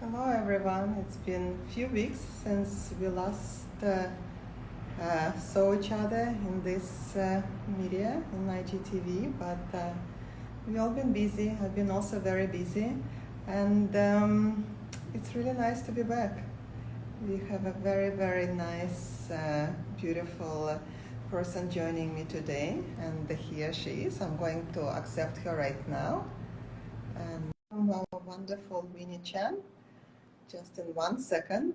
Hello everyone. It's been a few weeks since we last saw each other in this media, in IGTV, but we've all been busy. I've been also very busy, and it's really nice to be back. We have a very, very nice, beautiful person joining me today, and here she is. I'm going to accept her right now. And our wonderful Winnie Chan. Just in 1 second.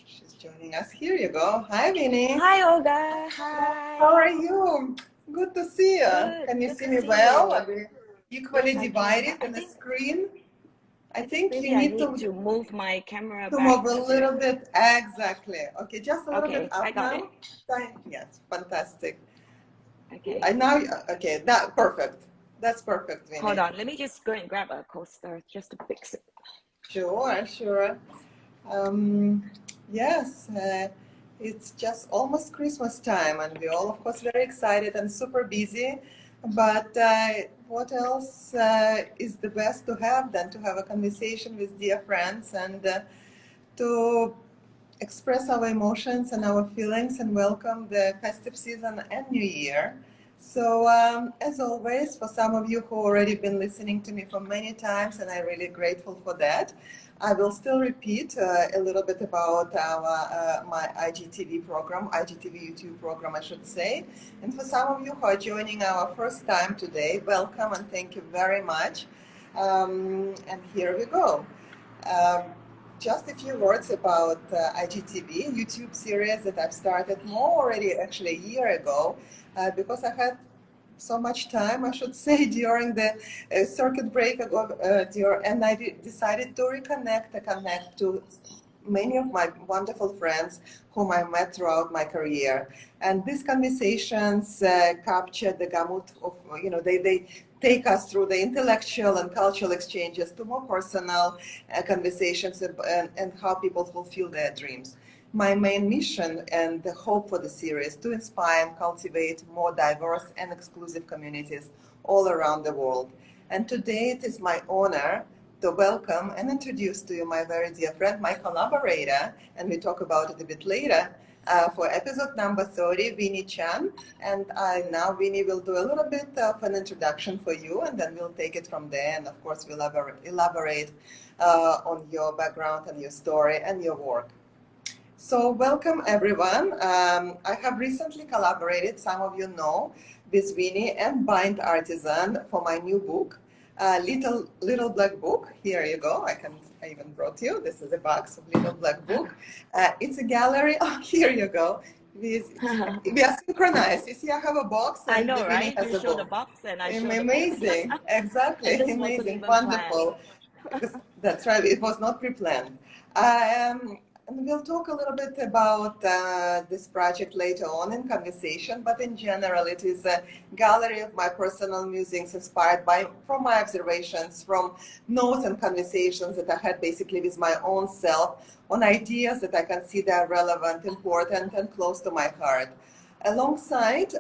She's joining us. Here you go. Hi, Winnie. Hi, Olga. Hi. How are you? Good to see you. Good. Can you Good see to me see well? you. Are we equally Yes, I divided can. in the screen? I think Maybe you I need need to move my camera to back move a a bit. little bit. Exactly. Okay, just a little bit Okay, I up got it. now. Yes, fantastic. Okay. I now, okay, that perfect. That's perfect, Hold Winnie. on. Let me just go and grab a coaster just to fix it. Sure, sure. Um, yes, it's just almost Christmas time, and we're all, of course, very excited and super busy. But what else is the best to have than to have a conversation with dear friends and to express our emotions and our feelings and welcome the festive season and New Year. So, as always, for some of you who already been listening to me for many times, and I'm really grateful for that, I will still repeat a little bit about our my IGTV program, IGTV YouTube program, I should say. And for some of you who are joining our first time today, welcome and thank you very much. And here we go. Um, just a few words about IGTV, YouTube series that I've started more already actually a year ago because I had so much time, I should say, during the circuit break and I decided to connect to many of my wonderful friends whom I met throughout my career. And these conversations capture the gamut of, they take us through the intellectual and cultural exchanges to more personal conversations and how people fulfill their dreams. My main mission and the hope for the series to inspire and cultivate more diverse and exclusive communities all around the world. And today it is my honor to welcome and introduce to you my very dear friend, my collaborator, and we talk about it a bit later, for episode number 30, Winnie Chan. And now Winnie will do a little bit of an introduction for you, and then we'll take it from there. And of course, we'll elaborate on your background and your story and your work. So welcome everyone. I have recently collaborated, some of you know, with Winnie and Bynd Artisan for my new book, Little Black Book. Here you go. I even brought you. This is a box of Little Black Book. It's a gallery. Oh, here you go. We are synchronized. You see, I have a box I and know, Winnie right? has You a show the book. box and I show the book. Amazing. Exactly. And this wasn't Amazing. even planned. Wonderful. That's right. It was not pre-planned. And we'll talk a little bit about this project later on in conversation, but in general, it is a gallery of my personal musings inspired from my observations, from notes and conversations that I had basically with my own self on ideas that I consider relevant, important, and close to my heart. Alongside,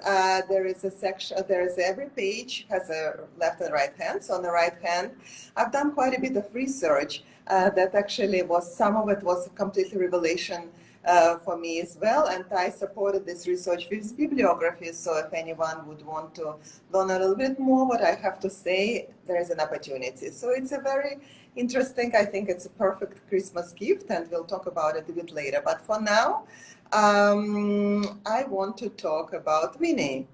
there is a section, every page has a left and right hand. So on the right hand, I've done quite a bit of research that actually some of it was completely revelation for me as well. And I supported this research with bibliography. So if anyone would want to learn a little bit more what I have to say, there is an opportunity. So it's a very interesting, I think it's a perfect Christmas gift, and we'll talk about it a bit later. But for now, I want to talk about Winnie.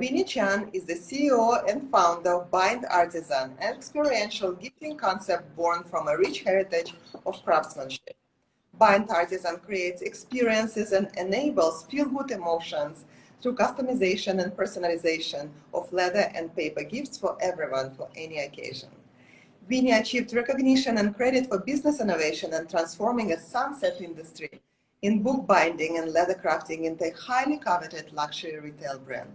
Winnie Chan is the CEO and founder of Bynd Artisan, an experiential gifting concept born from a rich heritage of craftsmanship. Bynd Artisan creates experiences and enables feel-good emotions through customization and personalization of leather and paper gifts for everyone for any occasion. Winnie achieved recognition and credit for business innovation and transforming a sunset industry in bookbinding and leather crafting into a highly coveted luxury retail brand.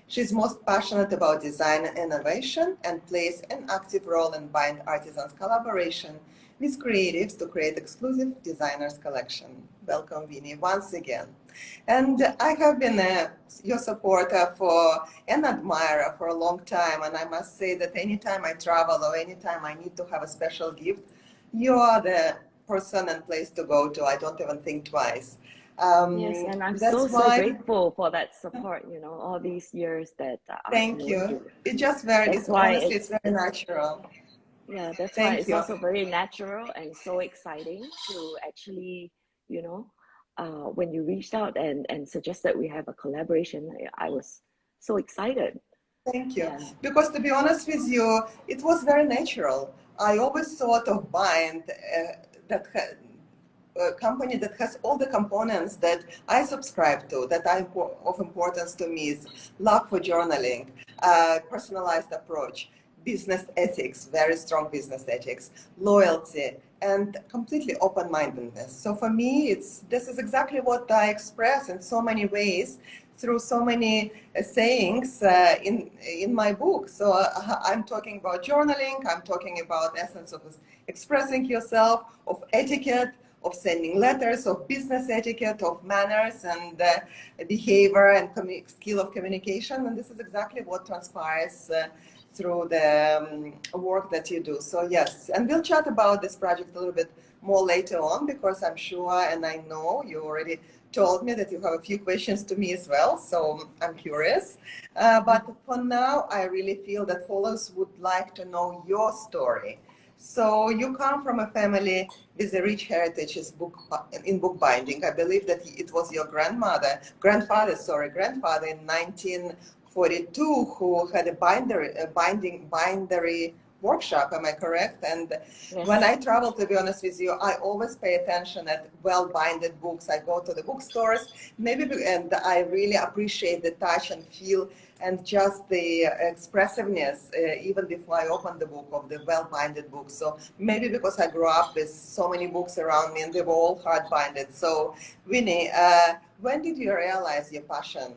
She's most passionate about design and innovation and plays an active role in Bynd Artisan's collaboration with creatives to create exclusive designers collection. Welcome, Winnie, once again. And I have been your supporter for and admirer for a long time. And I must say that anytime I travel or anytime I need to have a special gift, you are the person and place to go to. I don't even think twice. Yes, and I'm That's so why, grateful for that support, all these years that I've thank known you. you. It's just very, That's it's why honestly, it's it's very natural. Yeah, that's why Thank it's you. also very natural and so exciting to actually, when you reached out and suggested we have a collaboration, I was so excited. Thank you. And Because to be honest with you, it was very natural. I always thought of Bynd that a company that has all the components that I subscribe to, that are of importance to me is love for journaling, personalized approach, business ethics, very strong business ethics, loyalty, and completely open-mindedness. So for me, this is exactly what I express in so many ways through so many sayings in my book. So I'm talking about journaling, I'm talking about essence of expressing yourself, of etiquette, of sending letters, of business etiquette, of manners and behavior and skill of communication. And this is exactly what transpires through the work that you do. So yes, and we'll chat about this project a little bit more later on, because I'm sure and I know you already told me that you have a few questions to me as well, so I'm curious. But for now, I really feel that followers would like to know your story. So you come from a family with a rich heritage in bookbinding. I believe that it was your grandfather in 1942 who had a bindery workshop. Am I correct? And when yes, I travel, to be honest with you, I always pay attention at well-binded books. I go to the bookstores, and I really appreciate the touch and feel and just the expressiveness, even before I open the book, of the well-binded book. So maybe because I grew up with so many books around me and they were all hard-binded. So Winnie, when did you realize your passion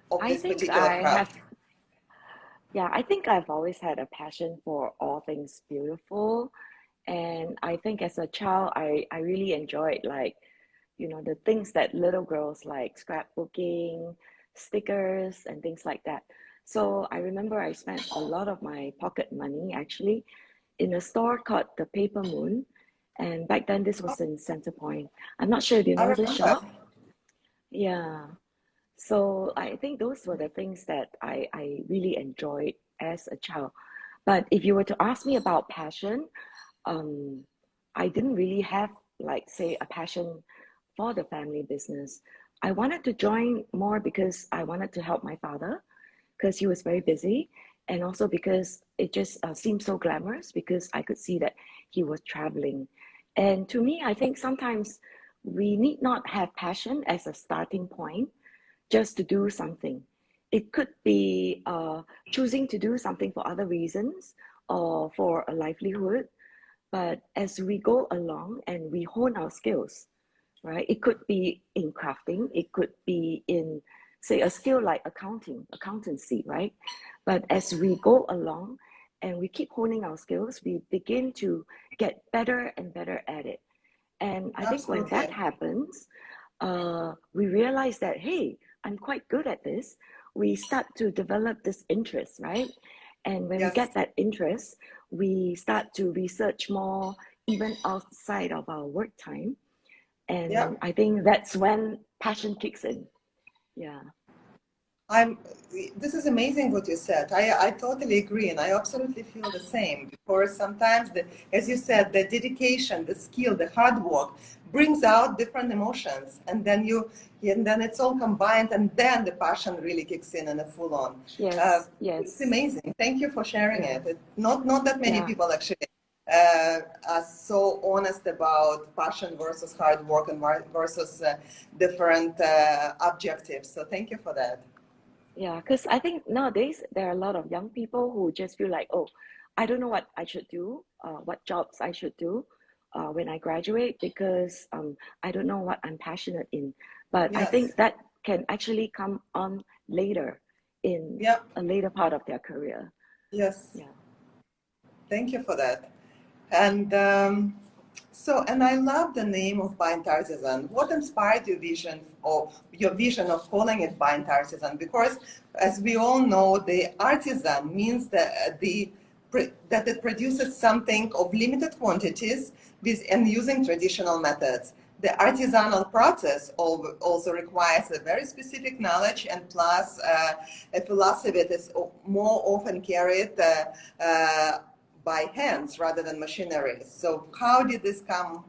of I this think particular I have, craft? yeah, I think I've always had a passion for all things beautiful. And I think as a child, I really enjoyed the things that little girls like scrapbooking, stickers, and things like that. So I remember I spent a lot of my pocket money actually in a store called the Paper Moon. And back then, this was in Center Point. I'm not sure, do you I know this remember. shop? Yeah. So I think those were the things that I really enjoyed as a child. But if you were to ask me about passion, um, I didn't really have, like, say, a passion for the family business. I wanted to join more because I wanted to help my father because he was very busy, and also because it just seemed so glamorous because I could see that he was traveling. And to me, I think sometimes we need not have passion as a starting point just to do something. It could be choosing to do something for other reasons or for a livelihood. But as we go along and we hone our skills, right? It could be in crafting, it could be in, say, a skill like accountancy, right? But as we go along and we keep honing our skills, we begin to get better and better at it. And I think when that Absolutely. happens, we realize that, hey, I'm quite good at this. We start to develop this interest, right? And when we Yes. get that interest, we start to research more, even outside of our work time. Yeah. And I think that's when passion kicks in. Yeah. I'm, this is amazing what you said. I totally agree, and I absolutely feel the same. Because sometimes, as you said, the dedication, the skill, the hard work brings out different emotions, and then it's all combined, and then the passion really kicks in a full on. Yes. It's Yes. amazing. Thank you for sharing Yeah. it. Not that many Yeah. people actually are so honest about passion versus hard work and versus different objectives. So thank you for that. Yeah, because I think nowadays there are a lot of young people who just feel like, oh, I don't know what I should do, what jobs I should do when I graduate because I don't know what I'm passionate in. But I Yes. think that can actually come on later in Yep. a later part of their career. Yes. Yeah. Thank you for that. And and I love the name of Bynd Artisan. What inspired your vision of calling it Bynd Artisan? Because, as we all know, the artisan means that it produces something of limited quantities and using traditional methods. The artisanal process also requires a very specific knowledge, and plus a philosophy that is more often carried by hands rather than machinery. So how did this come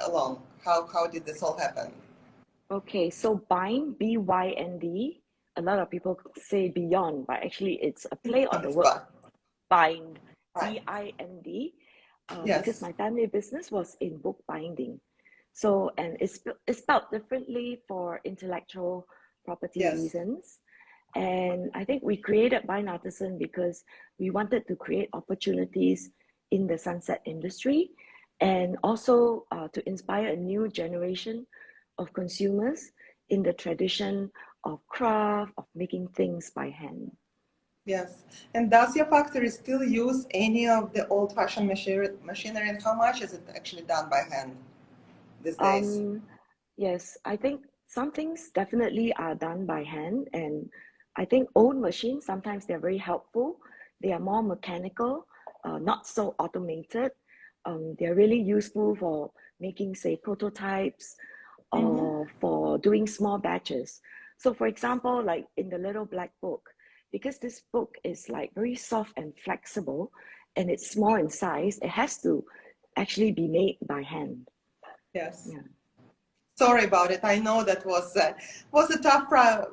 along? How did this all happen? Okay, so Bynd, B-Y-N-D, a lot of people say beyond, but actually it's a play on the word bind, Right. B-I-N-D, because Yes. my family business was in book binding. So, and it's spelled differently for intellectual property Yes. reasons. And I think we created Bynd Artisan because we wanted to create opportunities in the sunset industry, and also to inspire a new generation of consumers in the tradition of craft, of making things by hand. Yes. And does your factory still use any of the old-fashioned machinery, and how much is it actually done by hand these days? Um, yes, I think some things definitely are done by hand, and I think old machines sometimes they're very helpful. They are more mechanical, not so automated. They're really useful for making, say, prototypes Mm-hmm. or for doing small batches. So, for example, like in the little black book, because this book is like very soft and flexible, and it's small in size, it has to actually be made by hand. Yes. Yeah. Sorry about it. I know that was a tough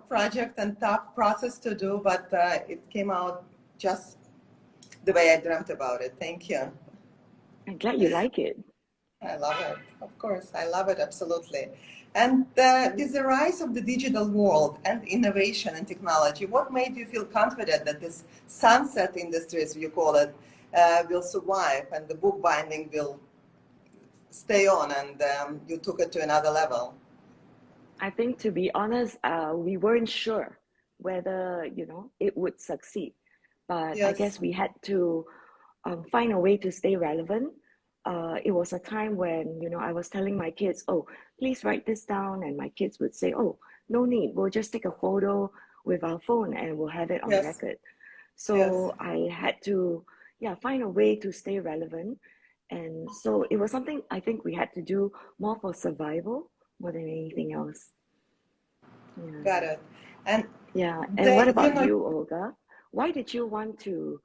project and tough process to do, but it came out just the way I dreamt about it. Thank you. I'm glad you like it. I love it. Of course, I love it absolutely. And with the rise of the digital world and innovation and technology, what made you feel confident that this sunset industry, as you call it, will survive and the bookbinding will stay on, and you took it to another level? I think, to be honest, we weren't sure whether, it would succeed. But I Yes, guess we had to find a way to stay relevant. It was a time when, I was telling my kids, oh, please write this down. And my kids would say, oh, no need. We'll just take a photo with our phone and we'll have it on yes, record. yes. So I had to, yeah, find a way to stay relevant. And so it was something I think we had to do more for survival more than anything else. Got Yeah. it. And Yeah. And what you about know, you, Olga? Why did you want to,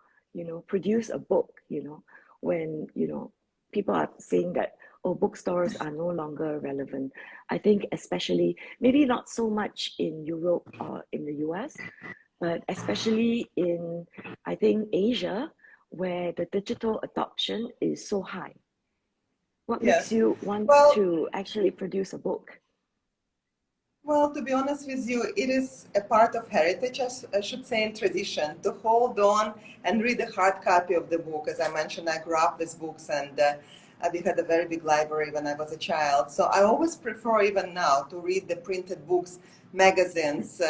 produce a book, when, people are saying that, oh, bookstores are no longer relevant? I think especially, maybe not so much in Europe or in the US, but especially in, I think, Asia, where the digital adoption is so high. What makes yes. you want Well, to actually produce a book? Well, to be honest with you, it is a part of heritage, I should say, in tradition, to hold on and read a hard copy of the book. As I mentioned, I grew up with books, and we had a very big library when I was a child. So I always prefer, even now, to read the printed books, magazines.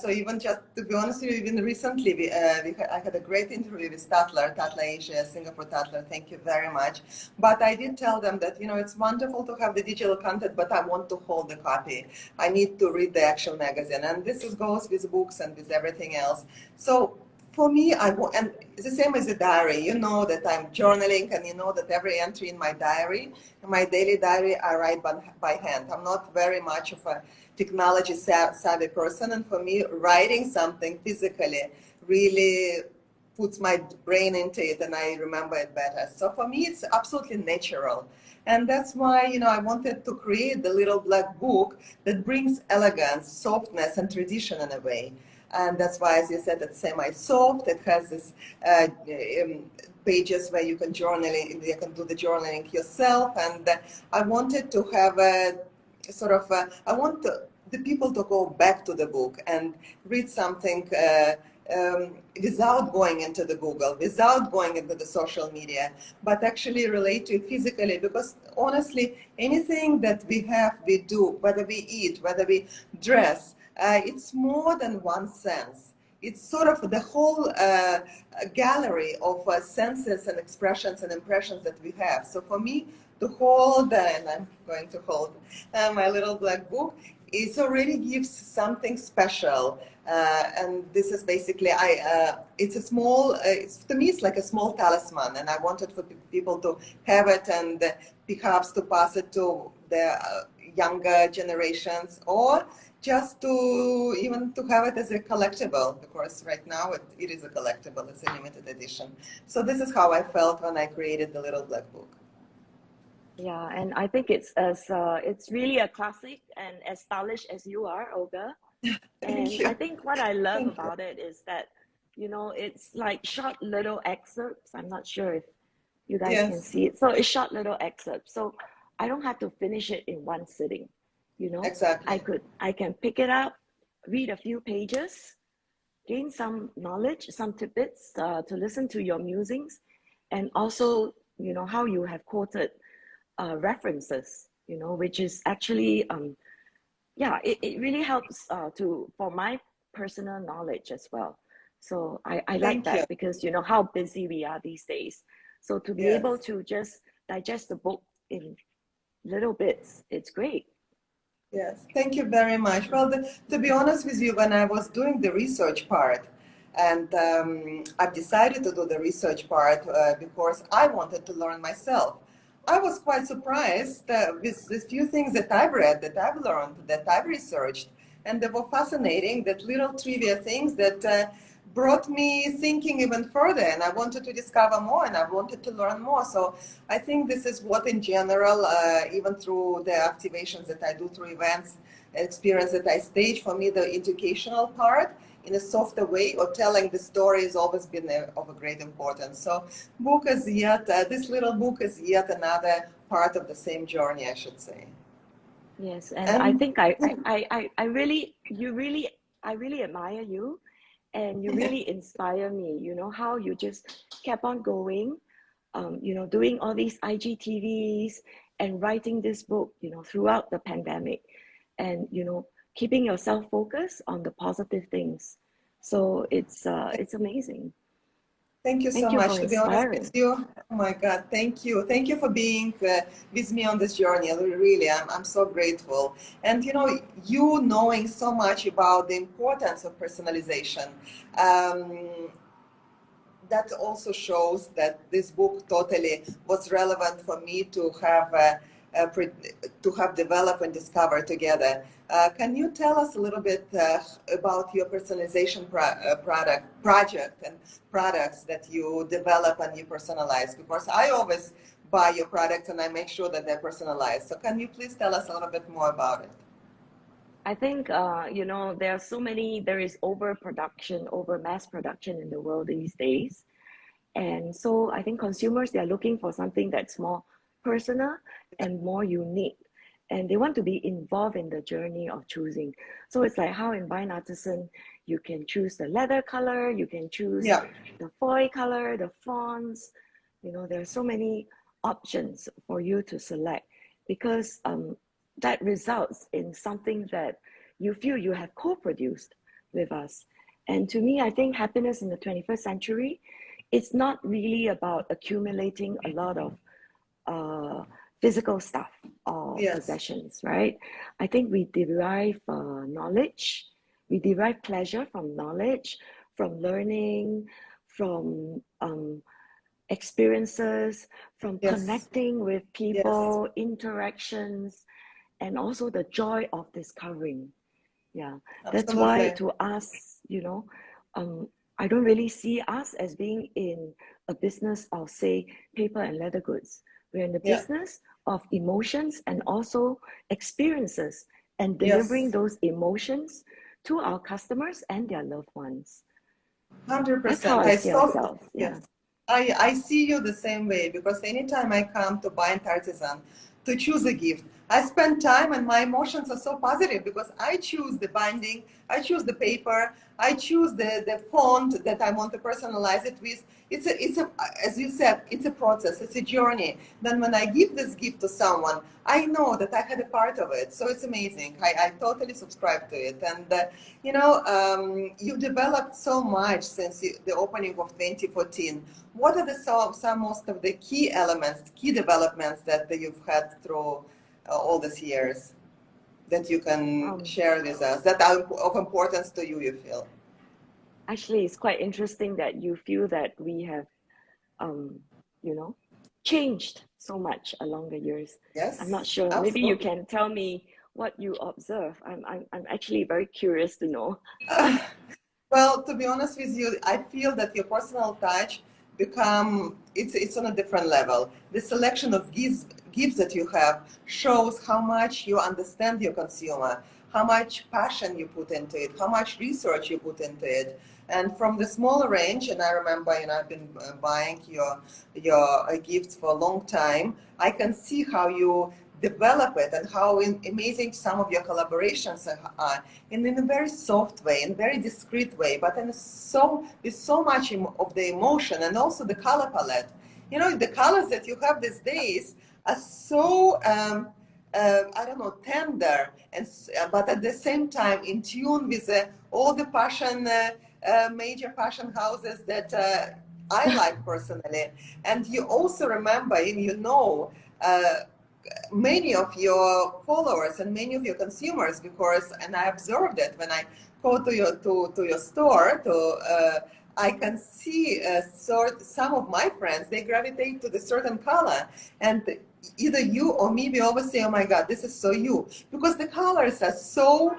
So even just, to be honest with you, even recently, I had a great interview with Tatler Asia, Singapore Tatler. Thank you very much. But I did tell them that, it's wonderful to have the digital content, but I want to hold the copy. I need to read the actual magazine. And goes with books and with everything else. So for me, and it's the same as a diary. You know that I'm journaling, and you know that every entry in my diary, in my daily diary, I write by hand. I'm not very much of a technology savvy person, and for me, writing something physically really puts my brain into it, and I remember it better. So for me, it's absolutely natural. And that's why, I wanted to create the little black book that brings elegance, softness, and tradition in a way. And that's why, as you said, it's semi-soft. It has this pages where you can you can do the journaling yourself. And I wanted to have I want the people to go back to the book and read something without going into the Google, without going into the social media, but actually relate to it physically. Because honestly, anything that we do, whether we eat, whether we dress, it's more than one sense. it's sort of the whole gallery of senses and expressions and impressions that we have. So for me, to hold, and I'm going to hold my little black book, it already gives something special. And this is basically, it's a small, to me, it's like a small talisman, and I wanted for people to have it and perhaps to pass it to the younger generations, or just to even to have it as a collectible, because right now it is a collectible, it's a limited edition. So this is how I felt when I created the little black book. Yeah, and I think it's really a classic and as stylish as you are, Olga. Thank And you. I think what I love Thank you. about it is that, it's like short little excerpts. I'm not sure if you guys can Yes, see it. So it's short little excerpts. So I don't have to finish it in one sitting, exactly. I can pick it up, read a few pages, gain some knowledge, some tidbits to listen to your musings, and also, how you have quoted references, which is actually, yeah, it really helps for my personal knowledge as well. So I like Thank you. that because how busy we are these days. So to be able Yes. to just digest the book in little bits, it's great. Yes, thank you very much. Well, to be honest with you, when I was doing the research part, and I've decided to do the research part because I wanted to learn myself. I was quite surprised with the few things that I've read, that I've learned, that I've researched, and they were fascinating, that little trivia things that brought me thinking even further, and I wanted to discover more, and I wanted to learn more. So I think this is what in general, even through the activations that I do through events, experience that I stage, for me the educational part in a softer way, or telling the story, has always been of a great importance. So book is yet, this little book is yet another part of the same journey, I should say. Yes, and I And think I really, I really admire you, and you really inspire me. How you just kept on going, doing all these IGTVs and writing this book, throughout the pandemic, and keeping yourself focused on the positive things. So it's amazing. thank you so Thank you much. for To be honest with inspiring. you, oh my God, thank you. Thank you for being with me on this journey. Really, I'm so grateful. And you knowing so much about the importance of personalization, um, that also shows that this book totally was relevant for me to have developed and discovered together. Can you tell us a little bit about your personalization project and products that you develop and you personalize? Because I always buy your products and I make sure that they're personalized. So can you please tell us a little bit more about it? I think there is overproduction, over mass production in the world these days. And so I think consumers, they're looking for something that's more personal and more unique. And they want to be involved in the journey of choosing. So it's like how in Bynd Artisan, you can choose the leather color, you can choose Yeah. the foil color, the fonts. There are so many options for you to select because that results in something that you feel you have co-produced with us. And to me, I think happiness in the 21st century, it's not really about accumulating a lot of physical stuff or Yes. possessions, right? I think we derive knowledge, we derive pleasure from knowledge, from learning, from experiences, from Yes. connecting with Yes. people, interactions, and also the joy of discovering. Yeah, that's why Absolutely. to us, I don't really see us as being in a business of, say, paper and leather goods. We're in the Yeah. business of emotions and also experiences and delivering Yes. those emotions to our customers and their loved ones. That's how 100%. I see ourselves. Yes. Yeah. I see you the same way, because anytime I come to Bynd Artisan to choose a gift, I spend time and my emotions are so positive because I choose the binding, I choose the paper, I choose the font that I want to personalize it with. It's a, as you said, it's a process, it's a journey. Then when I give this gift to someone, I know that I had a part of it. So it's amazing. I totally subscribe to it. And, you developed so much since the opening of 2014. What are some most of the key elements, key developments that you've had through all these years that you can Um, share with us that are of importance to you, you feel? Actually, it's quite interesting that you feel that we have, um, you know, changed so much along the years. I'm not Yes, sure. Maybe you absolutely. can tell me what you observe. I'm actually very curious to know. Well, to be honest with you, I feel that your personal touch it's on a different level. The selection of gifts that you have shows how much you understand your consumer, how much passion you put into it, how much research you put into it. And from the smaller range, and I remember, I've been buying your gifts for a long time. I can see how you develop it and how amazing some of your collaborations are in a very soft way, in a very discreet way, but with so much of the emotion and also the color palette. The colors that you have these days are so I don't know, tender, but at the same time in tune with all the major fashion houses that I like personally. And you also remember, and uh, many of your followers and many of your consumers, because, and I observed it when I go to your store, I can see some of my friends, they gravitate to the certain color, and either you or me, we always say, oh my God, this is so you, because the colors are so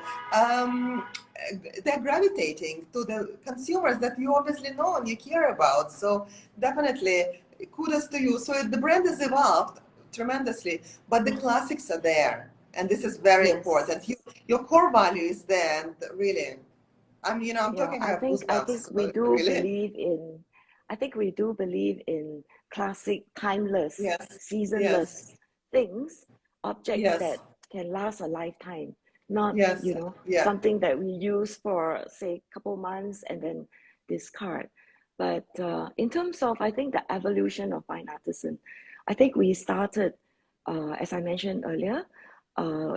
they're gravitating to the consumers that you obviously know and you care about. So definitely kudos to you. So the brand has evolved tremendously, but the classics are there, and this is very Yes. important. Your core value is there, and really, I'm Yeah, talking, I I have think I think goosebumps, we do really. believe in I think we do believe in classic, timeless, Yes, seasonless yes, things, objects yes, that can last a lifetime, not, yes, yeah, something that we use for, say, a couple months and then discard. But in terms of, I think, the evolution of Bynd Artisan, I think we started, as I mentioned earlier,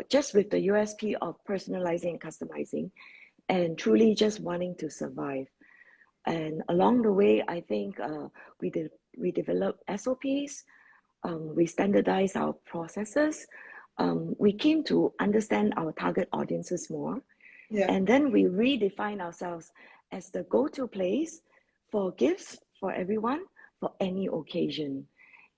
just with the USP of personalizing and customizing and truly just wanting to survive. And along the way, I think we developed SOPs, we standardized our processes, we came to understand our target audiences more, yeah, and then we redefine ourselves as the go-to place for gifts for everyone for any occasion.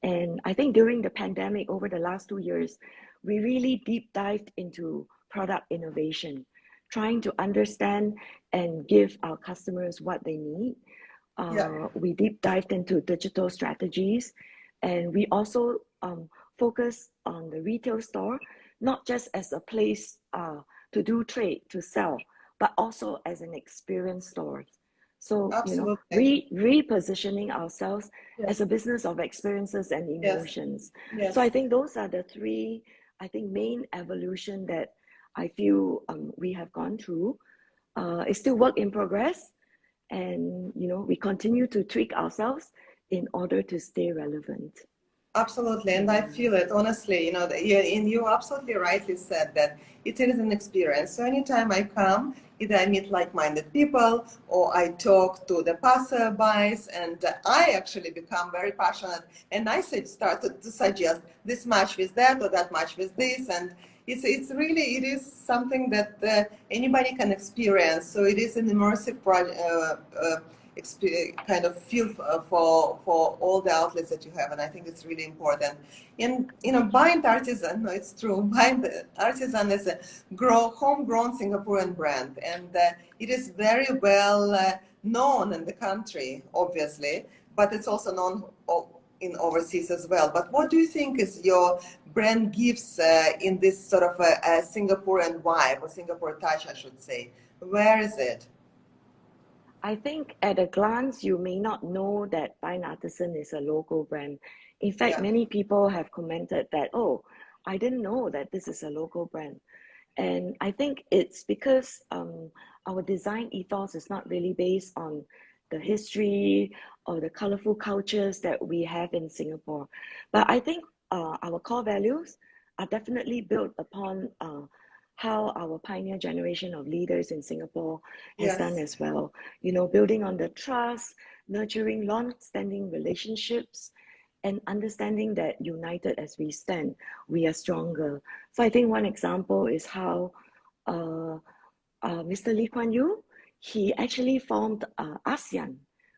And I think during the pandemic over the last 2 years, we really deep dived into product innovation, trying to understand and give our customers what they need. yeah, We deep dived into digital strategies, and we also focus on the retail store, not just as a place to do trade, to sell, but also as an experience store. So, absolutely. repositioning ourselves Yeah, as a business of experiences and yes, emotions. So I yes. think those are the three, I think, main evolution that I feel we have gone through. It's still work in progress, and we continue to tweak ourselves in order to stay relevant. Absolutely, and I Mm. feel it honestly. And you absolutely rightly said that it is an experience. So anytime I come, either I meet like-minded people or I talk to the passerbys, and I actually become very passionate. And I start to suggest this match with that or that match with this, and it is something that anybody can experience. So it is an immersive project. Kind of feel for all the outlets that you have, and I think it's really important. And Bynd Artisan, no, it's true. Bynd Artisan is a homegrown Singaporean brand, and it is very well known in the country, obviously, but it's also known in overseas as well. But what do you think is your brand gives in this sort of a Singaporean vibe or Singapore touch, I should say? Where is it? I think at a glance, you may not know that Bynd Artisan is a local brand. In fact, Yeah. many people have commented that, oh, I didn't know that this is a local brand. And I think it's because our design ethos is not really based on the history or the colorful cultures that we have in Singapore. But I think our core values are definitely built upon how our pioneer generation of leaders in Singapore has done Yes. as well. You know, building on the trust, nurturing long-standing relationships, and understanding that united as we stand, we are stronger. So I think one example is how uh, Mr. Lee Kuan Yew, he actually formed ASEAN,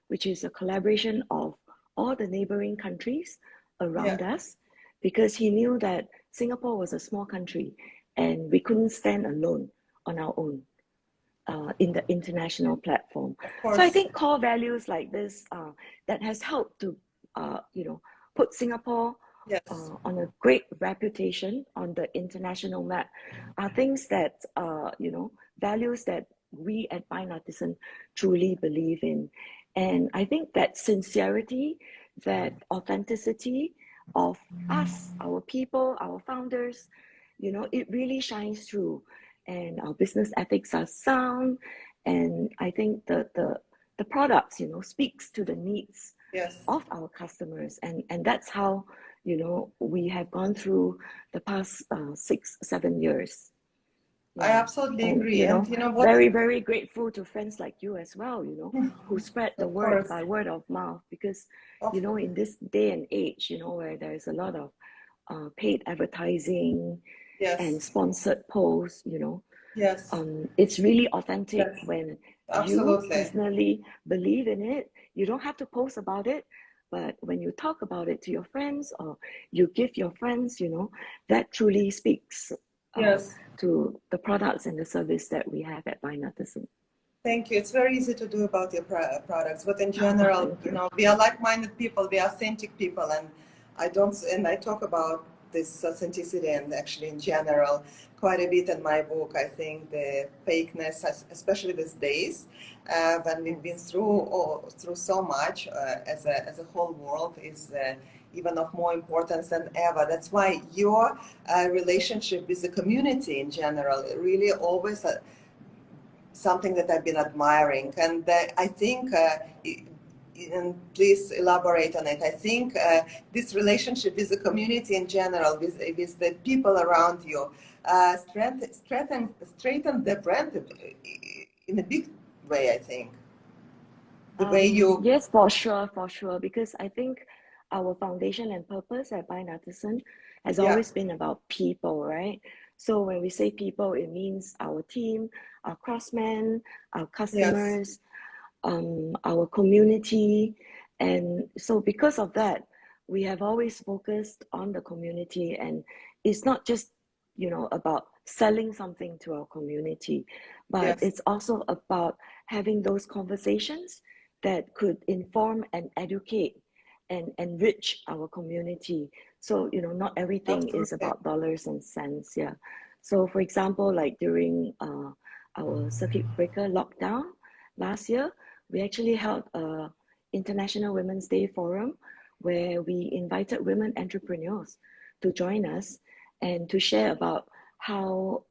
which is a collaboration of all the neighboring countries Yeah. around us, because he knew that Singapore was a small country and we couldn't stand alone on our own in the international platform. Of So I course. think core values like this that has helped to, you know, put Singapore Yes. on a great reputation on the international map are things that, you know, values that we at Bynd Artisan truly believe in. And I think that sincerity, that authenticity of us, our people, our founders, you know, it really shines through. And our business ethics are sound. And I think the products, you know, speaks to the needs Yes. of our customers. And that's how, you know, we have gone through the past 6, 7 years. I Yeah. absolutely And, agree. you And know, you know what? very, very grateful to friends like you as well, you know, who spread the Of word course. by word of mouth. Because, Of you know, in this day and age, you know, where there's a lot of paid advertising and yes. sponsored posts, you know, Yes. it's really authentic Yes. when you Absolutely. personally believe in it. You don't have to post about it, but when you talk about it to your friends or you give your friends, you know, that truly speaks uh, Yes. to the products and the service that we have at Bynd Artisan. Thank you. It's very easy to do about your products, but in general, Thank you you. know, we are like-minded people, we are authentic people, and I talk about this authenticity and actually in general quite a bit in my book. I think the fakeness, especially these days, when we've been through so much as a whole world, is even of more importance than ever. That's why your relationship with the community in general really always. Something that I've been admiring, and I think, and please elaborate on it. I think this relationship with the community in general, with the people around you, strengthen the brand in a big way. I think the way you, Yes, for sure, because I think our foundation and purpose at Bynd Artisan has yeah, always been about people, right? So when we say people, it means our team, our craftsmen, our yes, customers, our community. And so because of that, we have always focused on the community, and it's not just, you know, about selling something to our community, but yes, it's also about having those conversations that could inform and educate and enrich our community. So, you know, not everything is absolutely, about dollars and cents. Yeah. So, for example, like during our circuit breaker lockdown last year, we actually held a International Women's Day forum where we invited women entrepreneurs to join us and to share about how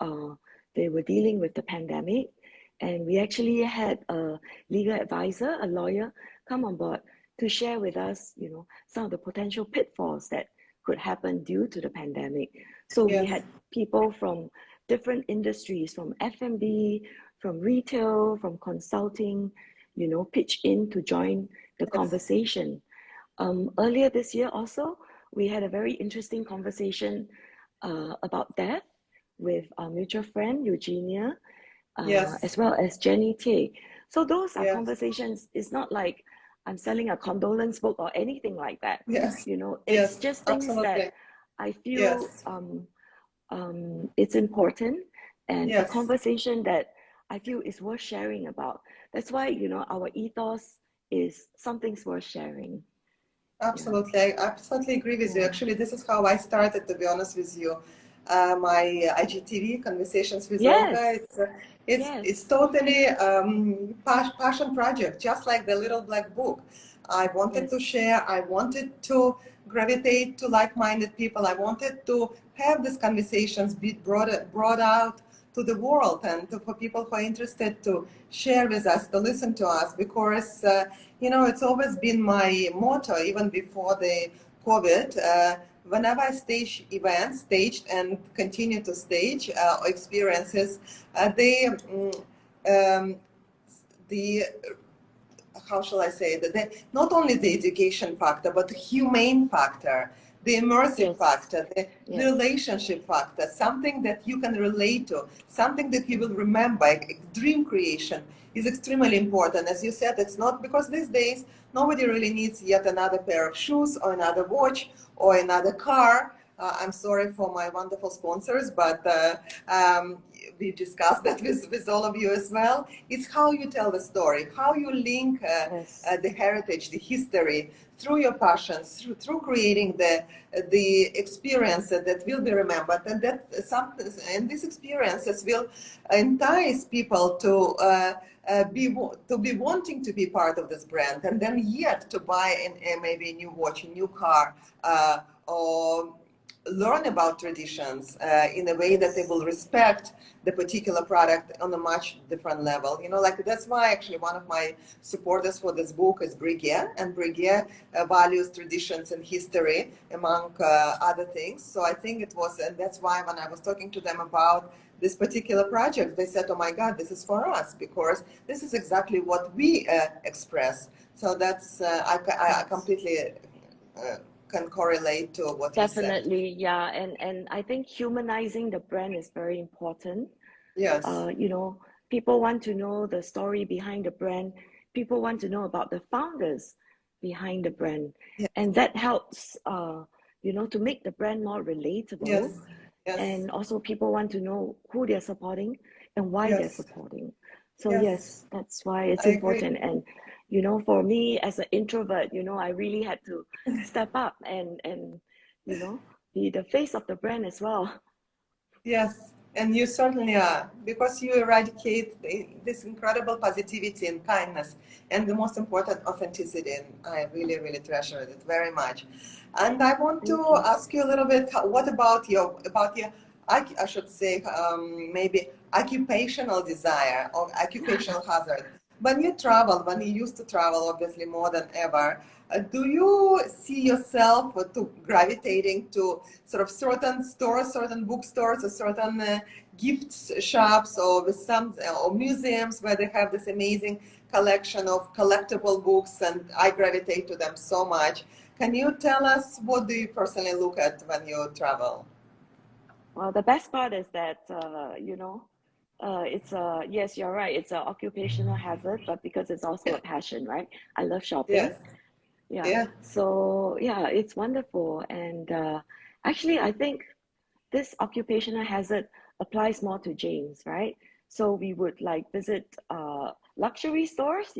they were dealing with the pandemic. And we actually had a legal advisor, a lawyer, come on board to share with us, you know, some of the potential pitfalls that could happen due to the pandemic. So we yes, had people from different industries, from F&B, from retail, from consulting, you know, pitch in to join the yes, conversation. Earlier this year also, we had a very interesting conversation about death with our mutual friend, Eugenia, yes, as well as Jenny Tay. So those are yes, conversations. It's not like I'm selling a condolence book or anything like that. yes, You know, it's yes, just things that absolutely, I feel yes, it's important and a yes. conversation that I feel is worth sharing about. That's why, you know, our ethos is something's worth sharing. Yeah, Absolutely, I absolutely agree with you. yeah. Actually, this is how I started, to be honest with you. my IGTV Conversations with Olga. Yes, It's yes, totally passion project, just like the Little Black Book. I wanted to yes, share. I wanted to gravitate to like-minded people. I wanted to have these conversations be brought out to the world and for people who are interested to share with us, to listen to us, because it's always been my motto, even before the COVID. Whenever I stage events, staged and continue to stage experiences, um, the how shall I say it? Not only the education factor, but the humane factor, the immersive yes, factor, the yes, relationship factor, something that you can relate to, something that you will remember. Dream creation is extremely important. As you said, it's not because these days nobody really needs yet another pair of shoes or another watch or another car. I'm sorry for my wonderful sponsors, but we discussed that with all of you as well. It's how you tell the story, how you link yes, the heritage, the history through your passions, through creating the experience that will be remembered, and these experiences will entice people to be wanting to be part of this brand, and then yet to buy maybe a new watch, a new car, or learn about traditions in a way that they yes, will respect the particular product on a much different level. Like that's why actually one of my supporters for this book is Brigitte, and Brigitte values traditions and history among other things. So I think it was, and that's why when I was talking to them about this particular project, they said, "Oh my God, this is for us because this is exactly what we express." So that's I yes. completely uh, can correlate to what you said. Definitely, yeah. And I think humanizing the brand is very important. Yes, You know, people want to know the story behind the brand. People want to know about the founders behind the brand. yes, And that helps, to make the brand more yes, relatable. yes, And also people want to know who they're supporting and why they're yes, supporting. So yes. yes, that's why it's I agree. important. And, for me as an introvert, I really had to step up and, you know, be the face of the brand as well. Yes, and you certainly are, because you eradicate this incredible positivity and kindness, and the most important, authenticity. And I really, really treasure it very much. And I want Thank to you. ask you a little bit, what about your I should say maybe occupational desire or occupational hazard. When you used to travel, obviously more than ever, do you see yourself to gravitating to sort of certain stores, certain bookstores, or certain gift shops, or with some or museums where they have this amazing collection of collectible books, and I gravitate to them so much. Can you tell us what do you personally look at when you travel? Well, the best part is that, it's yes, you're right. It's an occupational hazard, but because it's also a passion, right? I love shopping. Yes. Yeah. Yeah. So, yeah, it's wonderful. And actually, I think this occupational hazard applies more to James, right? So we would like visit luxury stores,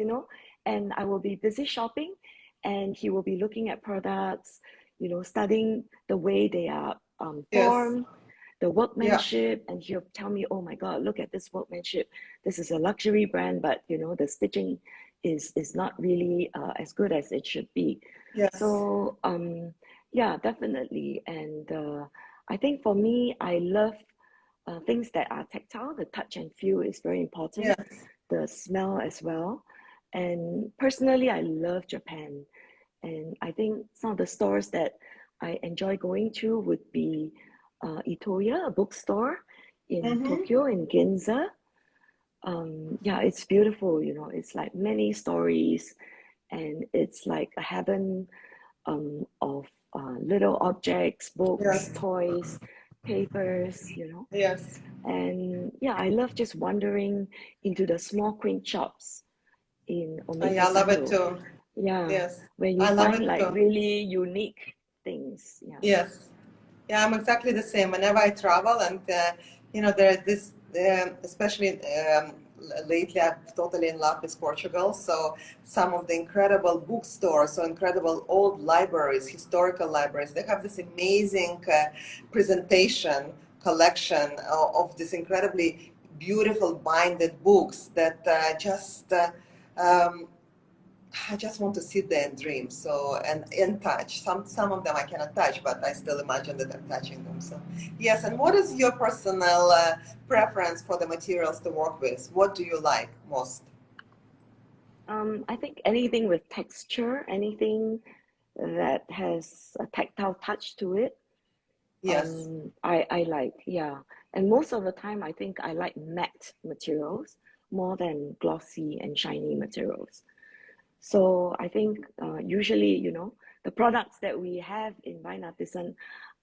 and I will be busy shopping, and he will be looking at products, studying the way they are Yes. formed, the Yeah. workmanship, and he'll tell me, "Oh my God, look at this workmanship. This is a luxury brand, but the stitching is not really as good as it should be." Yes. So yeah, definitely. And I think for me, I love things that are tactile. The touch and feel is very important. Yes. The smell as well. And personally, I love Japan. And I think some of the stores that I enjoy going to would be Itoya, a bookstore in Mm-hmm. Tokyo, in Ginza. Yeah, it's beautiful. It's like many stories, and it's like a heaven of little objects, books, Yes. toys, papers. Yes. And yeah, I love just wandering into the small quaint shops in Yeah, I love it Omotesando. too. Yeah, Yes. where you I love find it like too. really unique things. Yeah. Yes. Yeah, I'm exactly the same. Whenever I travel, and there is this, especially lately, I'm totally in love with Portugal. So some of the incredible bookstores, so incredible old libraries, historical libraries, they have this amazing presentation collection of this incredibly beautiful binded books that I just want to sit there and dream. So and touch. Some of them I cannot touch, but I still imagine that I'm touching them. So yes. And what is your personal preference for the materials to work with? What do you like most? I think anything with texture, anything that has a tactile touch to it, Yes. I like, yeah. And most of the time, I think I like matte materials more than glossy and shiny materials. So I think usually, you know, the products that we have in Bynd Artisan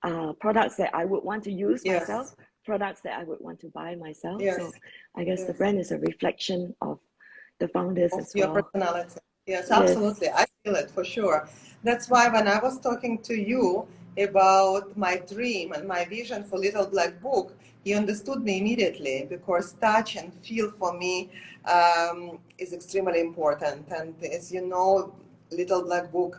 are products that I would want to use myself, Yes. products that I would want to buy myself. So Yes. I guess the Yes. brand is a reflection of the founders Of as your well. personality. Yes, Yes. absolutely. I feel it for sure. That's why when I was talking to you about my dream and my vision for Little Black Book, you understood me immediately, because touch and feel for me is extremely important. And as you know, Little Black Book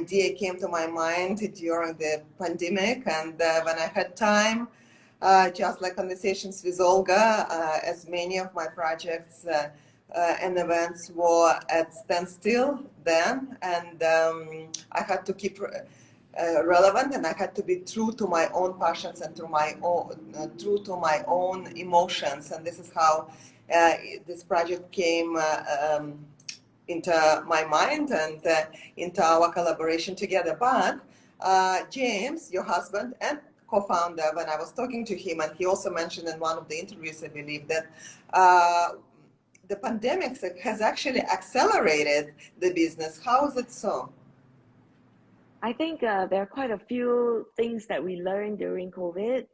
idea came to my mind during the pandemic, and when I had time, just like conversations with Olga, as many of my projects and events were at standstill then, and I had to keep relevant, and I had to be true to my own passions and true to my own emotions, and this is how this project came into my mind and into our collaboration together. But James, your husband and co-founder, when I was talking to him, and he also mentioned in one of the interviews, I believe, that the pandemic has actually accelerated the business. How is it so? I think there are quite a few things that we learned during COVID.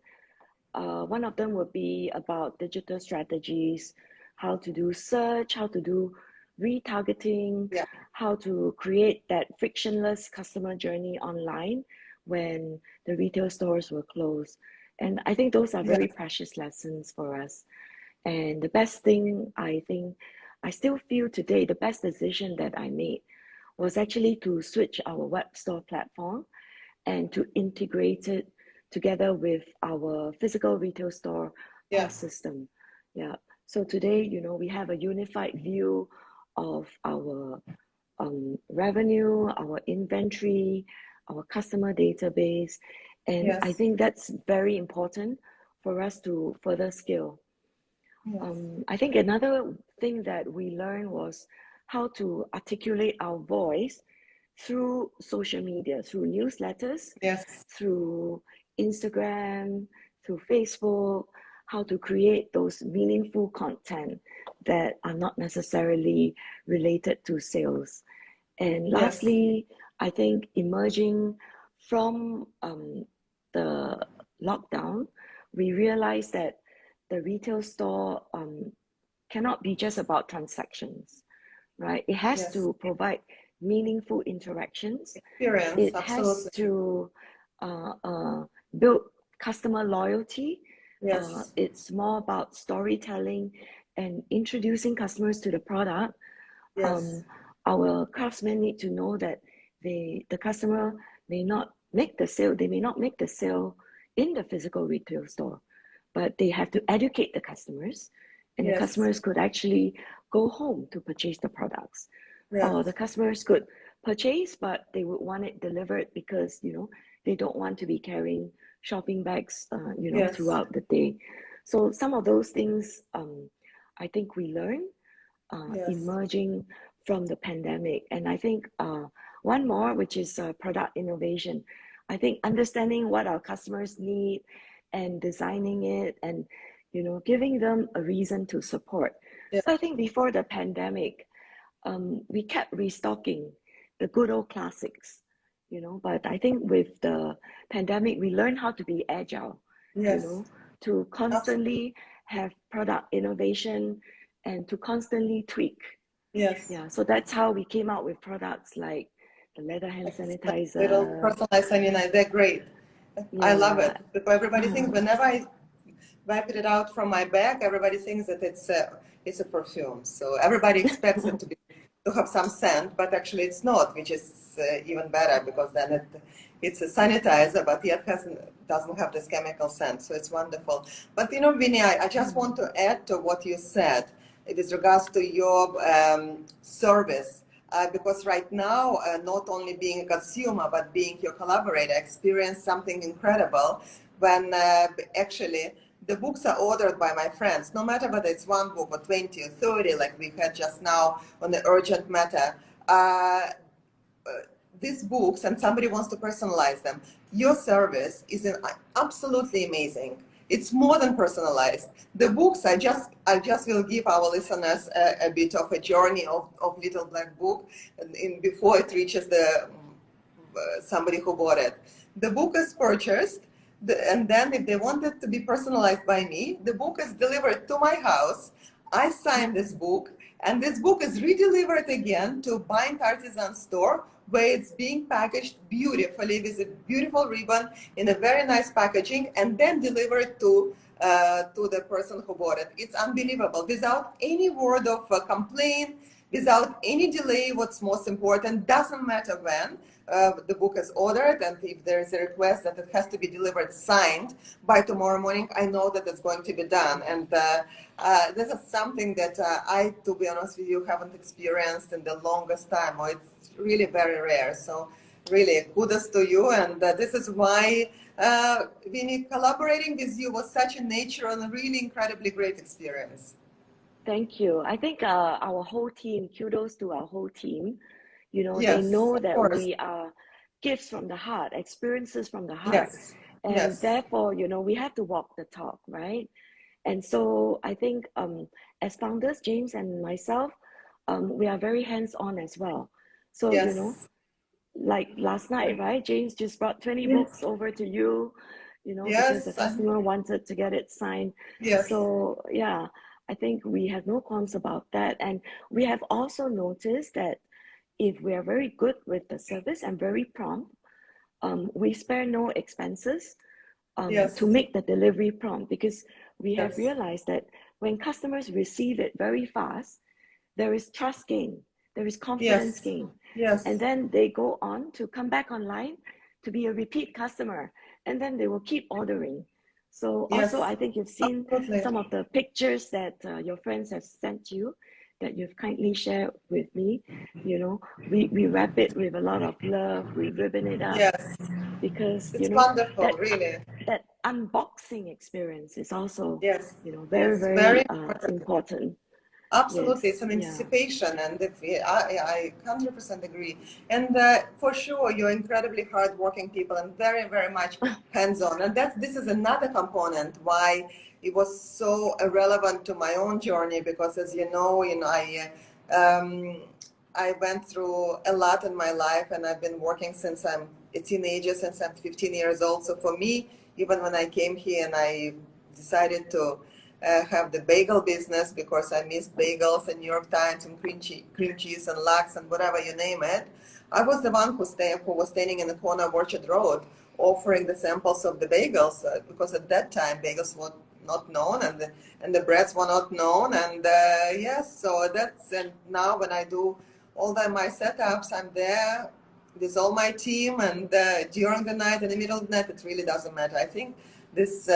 One of them would be about digital strategies, how to do search, how to do retargeting, Yeah. how to create that frictionless customer journey online when the retail stores were closed. And I think those are very Yes. precious lessons for us. And the best thing, I think, I still feel today, the best decision that I made was actually to switch our web store platform and to integrate it together with our physical retail store Yeah. POS system. Yeah. So today, you know, we have a unified view of our revenue, our inventory, our customer database. And I Yes. think that's very important for us to further scale. Yes. I think another thing that we learned was how to articulate our voice through social media, through newsletters, Yes. through Instagram, through Facebook, how to create those meaningful content that are not necessarily related to sales. And Yes. lastly, I think emerging from the lockdown, we realized that the retail store cannot be just about transactions, right? It has Yes. to provide meaningful interactions. Experience. It has Absolutely. to uh, uh, build customer loyalty. Yes. It's more about storytelling and introducing customers to the product. Yes. um, our craftsmen need to know that the customer may not make the sale, they may not make the sale in the physical retail store, but they have to educate the customers, and the Yes. customers could actually go home to purchase the products. Or the Yes. customers could purchase, but they would want it delivered because, you know, they don't want to be carrying shopping bags, you know, Yes. throughout the day. So some of those things, I think we learn Yes. emerging from the pandemic. And I think one more, which is product innovation. I think understanding what our customers need and designing it and, you know, giving them a reason to support. Yes. So I think before the pandemic, we kept restocking the good old classics, you know, but I think with the pandemic, we learned how to be agile, you Yes. know, to Absolutely. constantly have product innovation and to constantly tweak. Yes. Yeah, so that's how we came out with products like the leather hand Like little sanitizer. personalized cyanide, they're great. I love Yeah. it. Because everybody thinks whenever I wipe it out from my bag, everybody thinks that it's a perfume. So everybody expects it to be. to have some scent, but actually it's not, which is even better, because then it's a sanitizer, but yet doesn't have this chemical scent. So it's wonderful. But you know, Winnie, I just want to add to what you said with regards to your service. Because right now, not only being a consumer, but being your collaborator, I experienced something incredible when actually the books are ordered by my friends, no matter whether it's one book or 20 or 30, like we had just now on the urgent matter. These books, and somebody wants to personalize them. Your service is absolutely amazing. It's more than personalized. The books, I just will give our listeners a bit of a journey of Little Black Book before it reaches the somebody who bought it. The book is purchased, and then if they want it to be personalized by me, the book is delivered to my house. I sign this book, and this book is redelivered again to Bynd Artisan store, where it's being packaged beautifully with a beautiful ribbon in a very nice packaging, and then delivered to the person who bought it. It's unbelievable, without any word of complaint, without any delay. What's most important, doesn't matter when the book is ordered, and if there is a request that it has to be delivered signed by tomorrow morning, I know that it's going to be done. And this is something that I, to be honest with you, haven't experienced in the longest time, or it's really very rare. So really, kudos to you. And this is why Winnie, collaborating with you was such a natural and really incredibly great experience. Thank you. I think our whole team, kudos to our whole team. You know, they Yes, know of that course. we are gifts from the heart, experiences from the heart. Yes, And yes, therefore, you know, we have to walk the talk, right? And so I think as founders, James and myself, we are very hands-on as well. So, you know, yes, like last night, right? James just brought 20 books yes, over to you, you know, because the yes, customer wanted to get it signed. yes, So, yeah, I think we have no qualms about that. And we have also noticed that if we are very good with the service and very prompt, we spare no expenses to yes, make the delivery prompt, because we have yes, realized that when customers receive it very fast, there is trust gain, there is confidence yes, gain, and yes, then they go on to come back online to be a repeat customer, and then they will keep ordering. So also, yes, I think you've seen absolutely. some of the pictures that your friends have sent you, that you've kindly shared with me. You know, we wrap it with a lot of love, we ribbon it up, Yes, because you it's know wonderful, that really. that unboxing experience is also, Yes, you know, very yes, very very important. important. Absolutely, Yes, it's an yeah. anticipation, and if I 100% agree. And for sure, you're incredibly hardworking people and very, very much hands-on. And this is another component why it was so relevant to my own journey, because as I went through a lot in my life, and I've been working since I'm a teenager, since I'm 15 years old. So for me, even when I came here and I decided to have the bagel business, because I missed bagels and New York Times and cream cheese and lax and whatever you name it. I was the one who was standing in the corner of Orchard Road offering the samples of the bagels, because at that time bagels were not known, and the breads were not known. And yes, so and now when I do all my setups, I'm there with all my team, and during the night, in the middle of the night, it really doesn't matter. I think this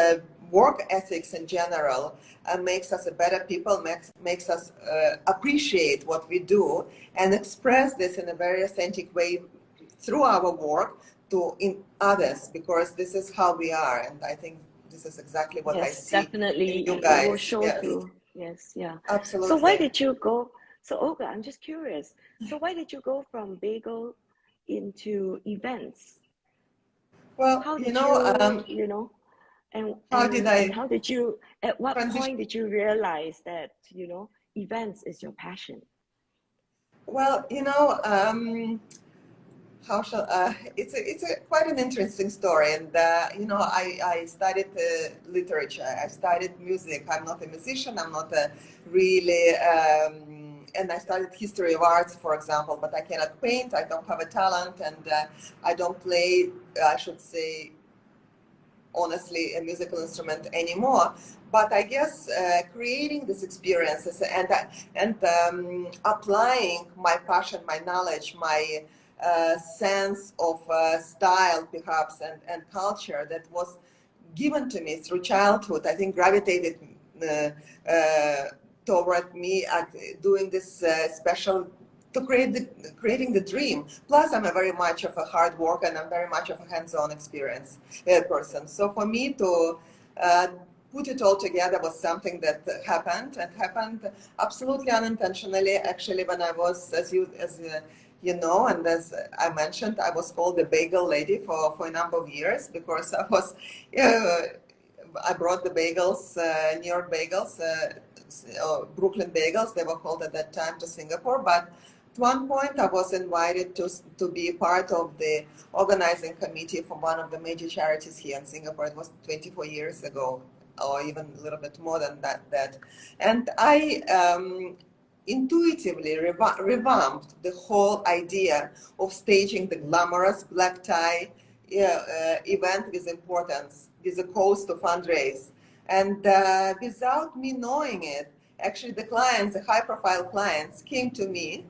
work ethics in general makes us a better people, makes us appreciate what we do and express this in a very authentic way through our work to in others, because this is how we are. And I think this is exactly what I Yes, see in you definitely. It will guys. show Yes, through. Yes, yeah. So why absolutely. did you go? So Olga, I'm just curious. So why did you go from bagel into events? Well, How did you, you know, how did and I how did you, at what transition? point did you realize that, you know, events is your passion? Well, how shall it's quite an interesting story. And I studied literature, I studied music. I'm not a musician, I'm not a really and I studied history of arts, for example, but I cannot paint, I don't have a talent, and I don't play, I should say, honestly a musical instrument anymore. But I guess creating these experiences and applying my passion, my knowledge, my sense of style, perhaps, and culture that was given to me through childhood, I think gravitated toward me at doing this special to creating the dream. Plus, I'm a very much of a hard worker and I'm very much of a hands-on experience person. So for me to put it all together was something that happened absolutely unintentionally. Actually, when I was, as you know, and as I mentioned, I was called the bagel lady for a number of years because I brought the bagels, New York bagels, Brooklyn bagels, they were called at that time, to Singapore. But at one point I was invited to be part of the organizing committee for one of the major charities here in Singapore. It was 24 years ago, or even a little bit more than that. And I intuitively revamped the whole idea of staging the glamorous black tie event with importance, with a cause to fundraise. And without me knowing it, actually the clients, the high-profile clients, came to me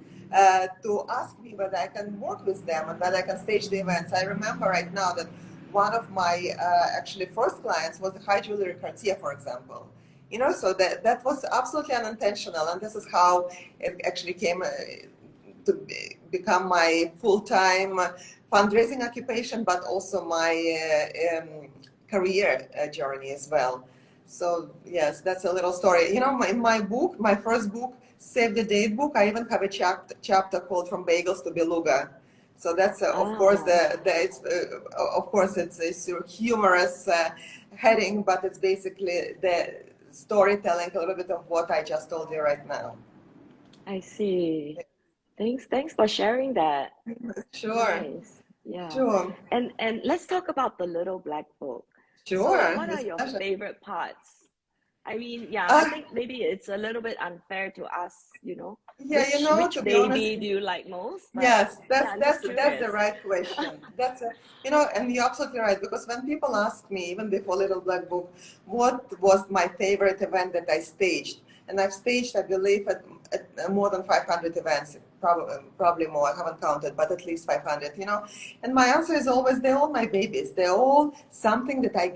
to ask me whether I can work with them and whether I can stage the events. I remember right now that one of my actually first clients was a high jewelry Cartier, for example. You know, so that was absolutely unintentional, and this is how it actually came to become my full-time fundraising occupation, but also my career journey as well. So yes, that's a little story. You know, in my book, my first book, Save the Date book, I even have a chapter called From Bagels to Beluga. So that's of course it's a humorous heading, but it's basically the storytelling a little bit of what I just told you right now. I see. Thanks for sharing that. Sure. Nice. Yeah. Sure. And let's talk about the little black book. So Sure. what are With your pleasure. favorite parts? I mean, yeah, I think maybe it's a little bit unfair to ask, Yeah, you know, which to be honest, baby do you like most? But yes, yeah, I'm just that's the curious. right question. And you're absolutely right, because when people ask me, even before Little Black Book, what was my favorite event that I staged, and I've staged, I believe, at more than 500 events, probably more. I haven't counted, but at least 500. And my answer is always, they're all my babies. They're all something that I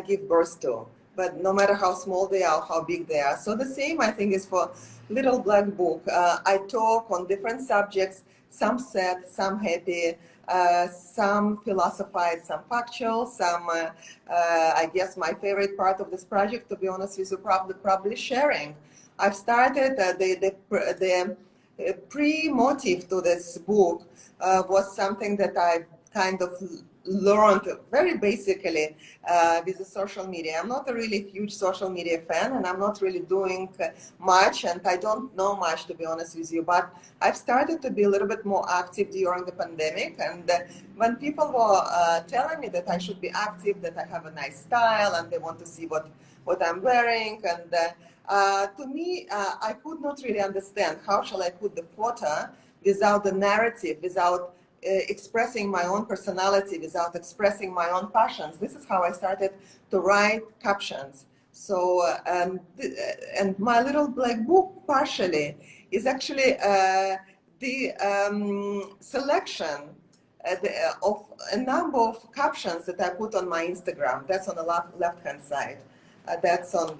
give birth to. But no matter how small they are, how big they are. So the same, I think, is for Little Black Book. I talk on different subjects, some sad, some happy, some philosophize, some factual, some, I guess my favorite part of this project, to be honest with you, probably sharing. I've started the pre-motive to this book was something that I kind of learned very basically with the social media. I'm not a really huge social media fan, and I'm not really doing much, and I don't know much, to be honest with you, but I've started to be a little bit more active during the pandemic. And when people were telling me that I should be active, that I have a nice style, and they want to see what I'm wearing, and to me, I could not really understand how shall I put the photo without the narrative, without expressing my own personality, without expressing my own passions. This is how I started to write captions. So, and my Little Black Book partially is actually the selection of a number of captions that I put on my Instagram. That's on the left-hand side. That's on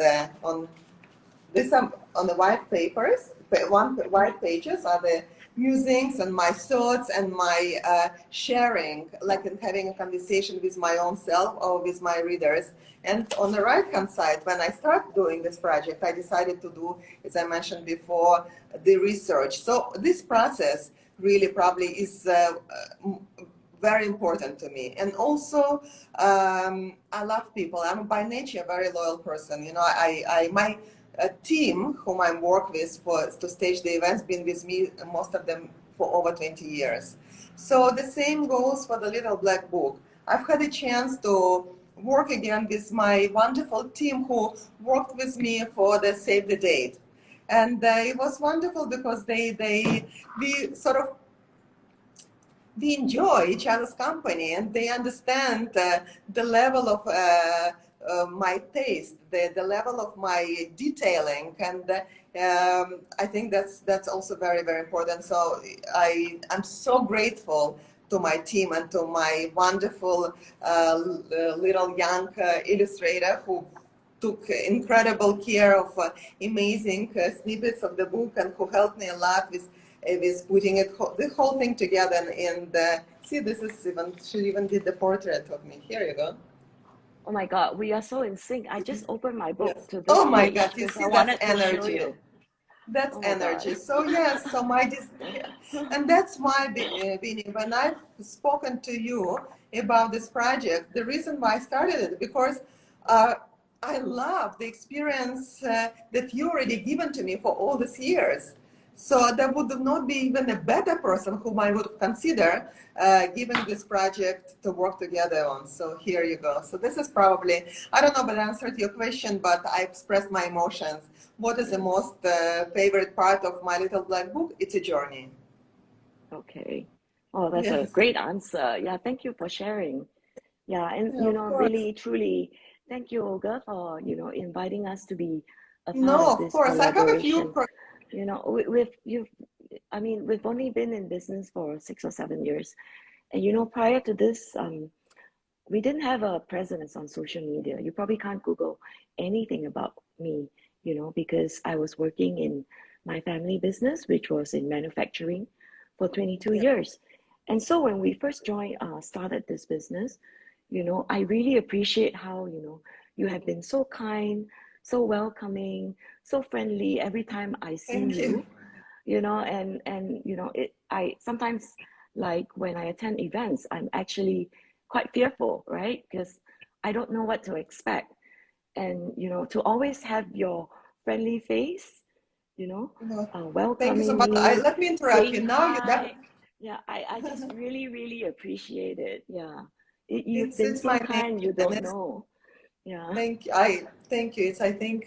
this on the white papers. White pages are the musings and my thoughts and my sharing, like in having a conversation with my own self or with my readers. And on the right-hand side, when I started doing this project, I decided to do, as I mentioned before, the research. So this process really probably is very important to me. And also, I love people. I'm by nature a very loyal person. My team whom I work with to stage the events been with me, most of them for over 20 years. So the same goes for the Little Black Book. I've had a chance to work again with my wonderful team who worked with me for the Save the Date. And it was wonderful because we sort of we enjoy each other's company, and they understand the level of my taste, the level of my detailing, and I think that's also very, very important. So I'm so grateful to my team and to my wonderful little young illustrator who took incredible care of amazing snippets of the book, and who helped me a lot with putting the whole thing together. And see, this is even, she even did the portrait of me. Here you go. Oh my God, we are so in sync. I just opened my book Yes. to this Oh my page God, you because see, I that's wanted to show energy. you. That's Oh my God. energy. So yes, so and that's why, Vinny, when I've spoken to you about this project, the reason why I started it, because uh, I love the experience that you already given to me for all these years. So there would not be even a better person whom I would consider giving this project to work together on. So here you go. So this is probably, I don't know if I answered your question, but I expressed my emotions. What is the most favorite part of my little black book? It's a journey. Okay. Oh, that's a Yes. great answer. Yeah, thank you for sharing. Yeah, and Yeah, of course. really, truly, thank you, Olga, for, inviting us to be a part No, of of this course. I have a few. collaboration. We've only been in business for 6 or 7 years. And, prior to this, we didn't have a presence on social media. You probably can't Google anything about me, because I was working in my family business, which was in manufacturing for 22 Yeah. years. And so when we first started this business, I really appreciate how, you have been so kind, so welcoming, so friendly every time I see Thank you. you, and I sometimes, like when I attend events, I'm actually quite fearful, right? Because I don't know what to expect. And, to always have your friendly face, No, thank you so welcoming much. me, Let me interrupt you. saying Now you hi. Yeah, I just really, really appreciate it. Yeah. You've been it's so my kind, nature, you and don't know. Yeah. thank you. It's I think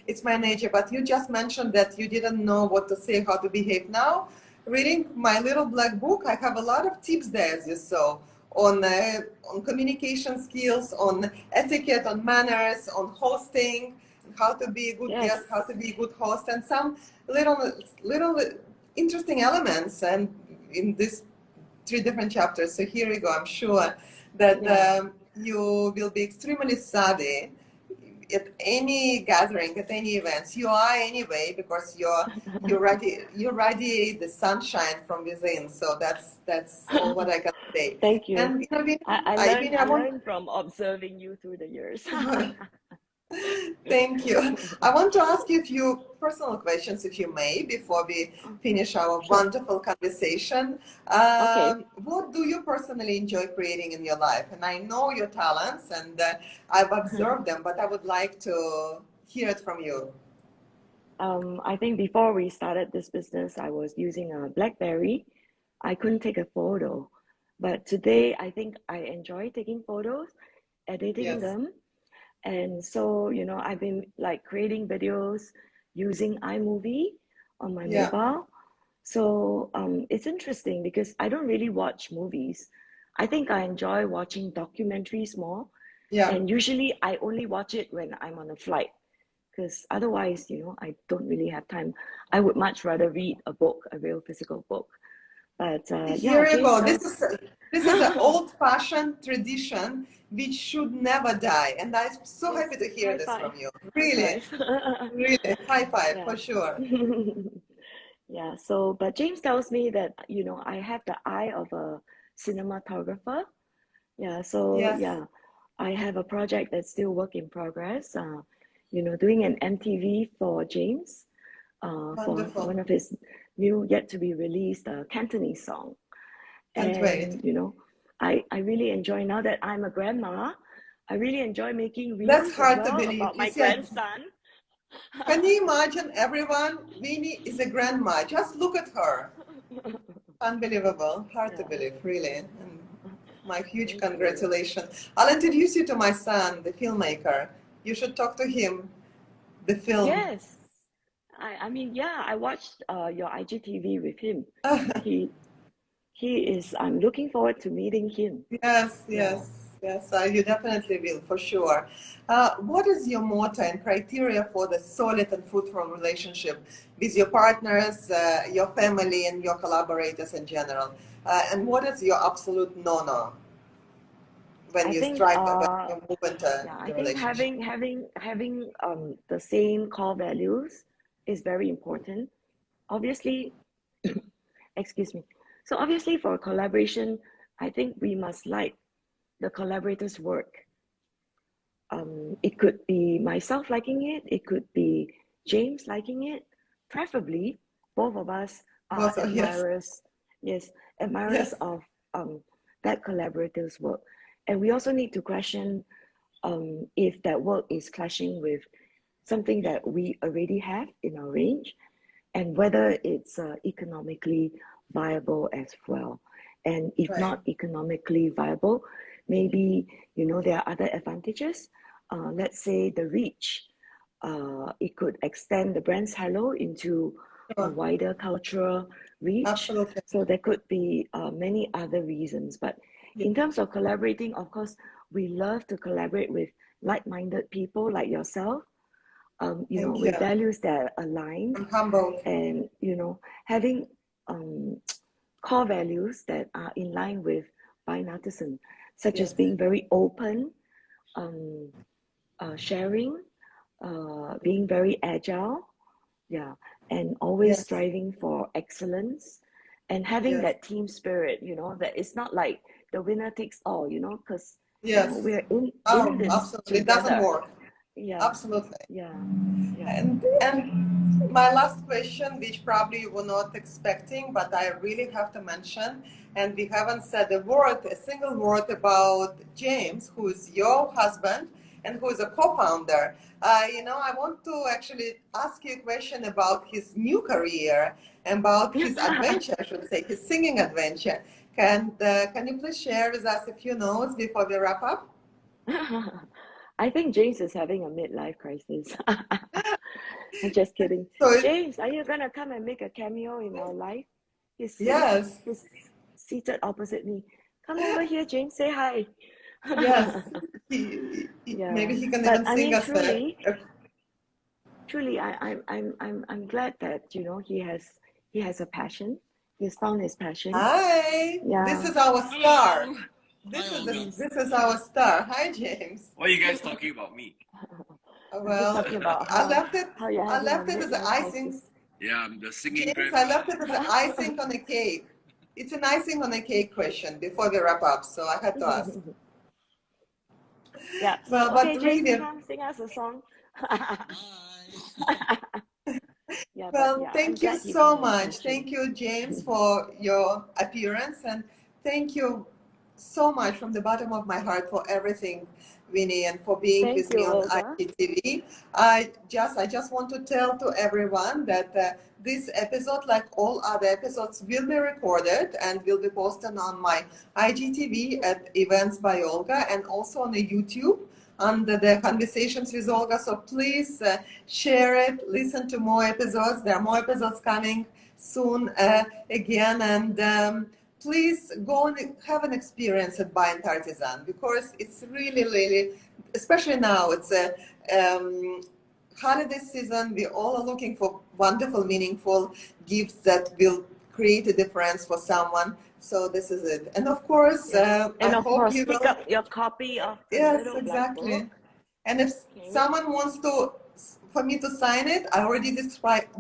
it's my nature. But you just mentioned that you didn't know what to say, how to behave. Now, reading my little black book, I have a lot of tips there, as you saw, on communication skills, on etiquette, on manners, on hosting, how to be a good Yes. guest, how to be a good host, and some little interesting elements. And in these three different chapters. So here we go. I'm sure that Yeah. you will be extremely savvy at any gathering, at any events. You are anyway, because you radiate the sunshine from within. So that's all what I can say. Thank you. And you know, I I learned mean, I I want. learned from observing you through the years. Thank you. I want to ask you a few personal questions, if you may, before we finish our Sure. wonderful conversation. Okay. What do you personally enjoy creating in your life? And I know your talents, and I've observed them, but I would like to hear it from you. I think before we started this business, I was using a BlackBerry. I couldn't take a photo. But today, I think I enjoy taking photos, editing Yes. them. And so, I've been like creating videos using iMovie on my Yeah. mobile. So it's interesting because I don't really watch movies. I think I enjoy watching documentaries more. Yeah. And usually I only watch it when I'm on a flight because otherwise, I don't really have time. I would much rather read a book, a real physical book. But yeah, Here you James go. tells. This is an old-fashioned tradition which should never die, and I'm so Yes, happy to hear high this five, from you. high Really, five. really, high five Yeah. for sure. Yeah, so but James tells me that I have the eye of a cinematographer. Yeah, so Yes, yeah, I have a project that's still work in progress. Doing an MTV for James, for wonderful. one of his new yet to be released Cantonese song. Can't wait. And I really enjoy now that I'm a grandma. I really enjoy making That's reels as hard to well believe. about You my see, grandson. can you imagine everyone? Winnie is a grandma. Just look at her. Unbelievable. Hard to Yeah, believe, really. And my huge thank you. congratulations. I'll introduce you to my son, the filmmaker. You should talk to him. The film. Yes. I mean, yeah, I watched your IGTV with him. He I'm looking forward to meeting him. Yes, Yeah. you definitely will, for sure. What is your motto and criteria for the solid and fruitful relationship with your partners, your family, and your collaborators in general? And what is your absolute no-no when I you think when you move into yeah, I the think relationship? having the same core values is very important. Obviously, excuse me. So obviously for collaboration, I think we must like the collaborators' work. It could be myself liking it, it could be James liking it. Preferably, both of us are Also, yes, admirers, yes, admirers yes, of that collaborator's work. And we also need to question if that work is clashing with something that we already have in our range and whether it's economically viable as well. And if right, not economically viable, maybe there are other advantages. Let's say the reach. It could extend the brand's halo into a sure, wider cultural reach. absolutely, So there could be many other reasons. But yeah. in terms of collaborating, of course, we love to collaborate with like-minded people like yourself, Thank you. with values that are aligned I'm humbled. and, having um, core values that are in line with Bynd Artisan, such as Yes, being very open, um, sharing, being very agile, yeah, and always yes, striving for excellence and having yes, that team spirit, that it's not like the winner takes all, because, yes. we're in Oh, this absolutely. It doesn't together. work. Yeah, Absolutely. yeah, yeah. And my last question, which probably you were not expecting, but I really have to mention, and we haven't said a single word about James, who is your husband and who is a co-founder. I want to actually ask you a question about his new career, about his adventure, I should say, his singing adventure. Can you please share with us a few notes before we wrap up? I think James is having a midlife crisis. I'm just kidding. So, James, are you gonna come and make a cameo in our life? yes, He's seated opposite me. Come over here, James. Say hi. yes. Maybe Yeah, he can but even I sing mean, us truly, I'm glad that he has a passion. He's found his passion. Hi, this Yeah. is our star. Hello. Hi, Olga. Yes. This is our star. Hi, James. Why are you guys talking about me? I'm just Well, talking about I left it. how you're I having a left it as an midlife icing. crisis. Yeah, I'm the singing James, I grandpa. left it as an icing on a cake. It's an icing on a cake question before we wrap up, so I had to ask. Yeah. Well, but Okay, James, really, come sing us a song. Bye. Yeah, but well, yeah, I'm thank you glad you so found your much. passion. Thank you, James, for your appearance, and thank you so much from the bottom of my heart for everything, Winnie, and for being Thank with you, me on Olga. IGTV. I just want to tell to everyone that this episode, like all other episodes, will be recorded and will be posted on my IGTV at Events by Olga and also on the YouTube under the Conversations with Olga. So please share it, listen to more episodes. There are more episodes coming soon again. And please go and have an experience at Bynd Artisan because it's really, really, especially now, it's a holiday season. We all are looking for wonderful, meaningful gifts that will create a difference for someone. So this is it. And of course, Yes. I And of hope course, you pick will. up your copy of the Yes, little black exactly. book. And if Okay. someone wants for me to sign it, I already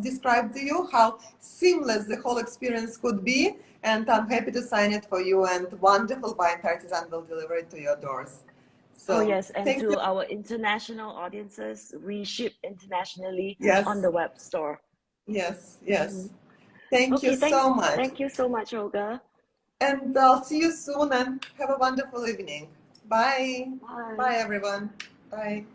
described to you how seamless the whole experience could be. And I'm happy to sign it for you. And wonderful Bynd Artisan will deliver it to your doors. Oh, So yes. And thank you. to our international audiences, we ship internationally on Yes, the web store. yes, Hmm. yes. Thank you Okay, thanks. so much. Thank you so much, Olga. And I'll see you soon and have a wonderful evening. Bye. Bye. Bye, everyone. Bye.